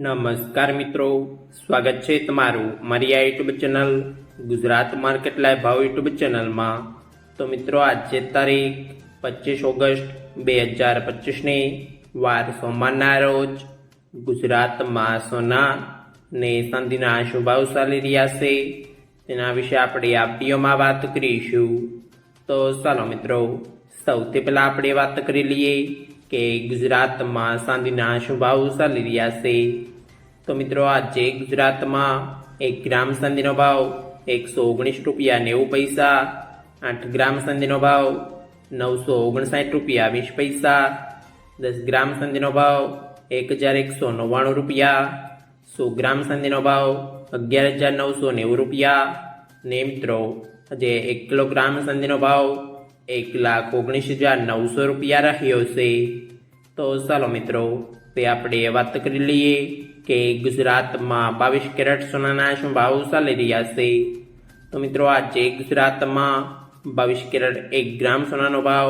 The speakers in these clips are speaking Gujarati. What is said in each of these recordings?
નમસ્કાર મિત્રો, સ્વાગત છે તમારું મારી આ YouTube channel Gujarat market live ભાવ યુટ્યુબ ચેનલમાં। તો મિત્રો આજે તારીખ 25 ઓગસ્ટ 2025ની વાર સોમવારના રોજ ગુજરાતમાં સોના ને ચાંદીના શું ભાવ ચાલી રહ્યા છે તેના વિશે આપણે આ વિડીયોમાં વાત કરીશું। તો ચાલો મિત્રો, સૌથી પહેલાં આપણે વાત કરી લઈએ કે ગુજરાતમાં ચાંદીના શું ભાવ ચાલી રહ્યા છે। તો મિત્રો આજે ગુજરાતમાં 1 ગ્રામ ચાંદીનો ભાવ 119 રૂપિયા 90 પૈસા, 8 ગ્રામ ચાંદીનો ભાવ 959 રૂપિયા 20 પૈસા, 10 ગ્રામ ચાંદીનો ભાવ 1199 રૂપિયા, 100 ગ્રામ ચાંદીનો ભાવ 11990 રૂપિયા ને મિત્રો આજે 1 કિલોગ્રામ ચાંદીનો ભાવ 1,19,900 રૂપિયા રહ્યો છે। તો ચાલો મિત્રો તે આપણે વાત કરી લઈએ કે ગુજરાતમાં 22 કેરેટ સોનાના શું ભાવ ચાલી રહ્યા છે। તો મિત્રો આજે ગુજરાતમાં 22 કેરેટ 1 ગ્રામ સોનાનો ભાવ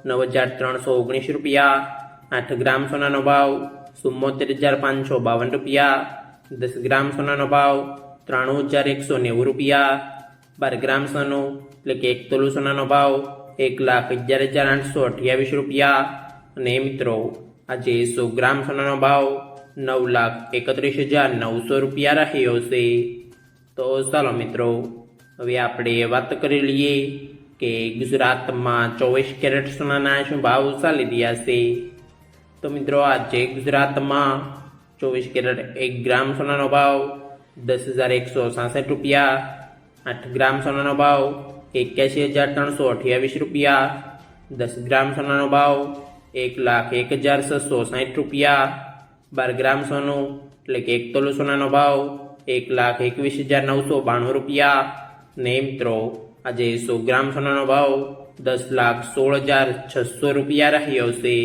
9,319 રૂપિયા, 8 ગ્રામ સોનાનો ભાવ 74,552 રૂપિયા, 10 ગ્રામ સોનાનો ભાવ 93,190 રૂપિયા, 12 ગ્રામ સોનું એટલે કે 1 તોલું સોનાનો ભાવ 1,11,828 રૂપિયા અને મિત્રો આજે 100 ગ્રામ સોનાનો ભાવ 9,31,900 રૂપિયા રહ્યો છે। તો ચાલો મિત્રો હવે આપણે વાત કરી લઈએ કે ગુજરાતમાં 24 કેરેટ સોનાના શું ભાવ ચાલી રહ્યા છે। તો મિત્રો આજે ગુજરાતમાં 24 કેરેટ 1 ગ્રામ સોનાનો ભાવ 10,166 રૂપિયા, 8 ગ્રામ સોનાનો ભાવ 81,328 રૂપિયા, 10 ગ્રામ સોનાનો ભાવ 1,01,660 રૂપિયા, 12 ગ્રામ સોનું એટલે કે 1 તોલું સોનાનો ભાવ 1,21,992 રૂપિયા ને મિત્રો આજે 100 ગ્રામ સોનાનો ભાવ 10,16,600 રૂપિયા રહ્યો છે।